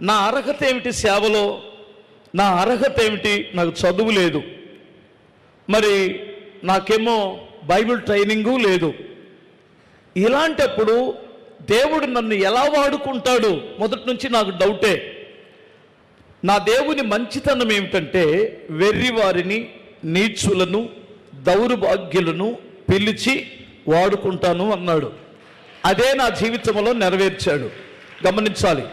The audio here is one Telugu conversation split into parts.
నా అర్హత ఏమిటి సేవలో? నా అర్హత ఏమిటి? నాకు చదువు లేదు, మరి నాకేమో బైబిల్ ట్రైనింగు లేదు. ఇలాంటప్పుడు దేవుడు నన్ను ఎలా వాడుకుంటాడు? మొదటి నుంచి నాకు డౌటే. నా దేవుని మంచితనం ఏమిటంటే వెర్రివారిని, నీచులను, దౌర్భాగ్యులను పిలిచి వాడుకుంటాను అన్నాడు. అదే నా జీవితంలో నెరవేర్చాడు. గమనించాలి.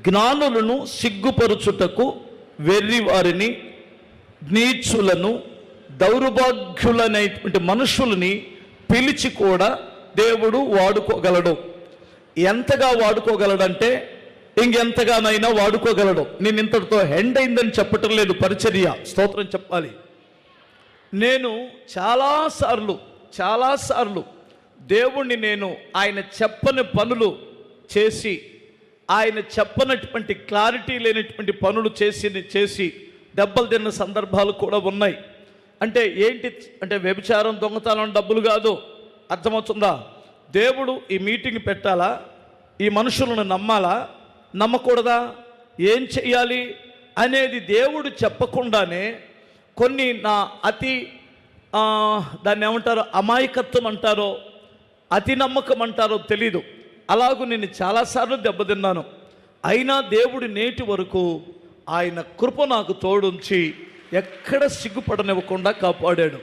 జ్ఞానులను సిగ్గుపరుచుటకు వెర్రివారిని, నీచులను, దౌర్భాగ్యులనేటువంటి మనుషులని పిలిచి కూడా దేవుడు వాడుకోగలడు. ఎంతగా వాడుకోగలడంటే ఇంకెంతగానైనా వాడుకోగలడు. నేను ఇంతటితో హెండ్ అయిందని చెప్పటం లేదు, పరిచర్య, స్తోత్రం చెప్పాలి. నేను చాలాసార్లు దేవుణ్ణి నేను ఆయన చెప్పని పనులు చేసి, ఆయన చెప్పనటువంటి క్లారిటీ లేనటువంటి పనులు చేసి దెబ్బలు తిన్న సందర్భాలు కూడా ఉన్నాయి. అంటే ఏంటి అంటే వ్యభిచారం, దొంగతనం, డబ్బులు కాదు. అర్థమవుతుందా? దేవుడు ఈ మీటింగ్ పెట్టాలా? ఈ మనుషులను నమ్మాలా? నమ్మకూడదా? ఏం చెయ్యాలి అనేది దేవుడు చెప్పకుండానే కొన్ని నా దాన్ని ఏమంటారో, అమాయకత్వం అంటారో, అతి నమ్మకం అంటారో తెలీదు, అలాగూ నేను చాలాసార్లు దెబ్బతిన్నాను. అయినా దేవుడు నేటి వరకు ఆయన కృప నాకు తోడుంచి ఎక్కడ సిగ్గుపడనివ్వకుండా కాపాడాడు.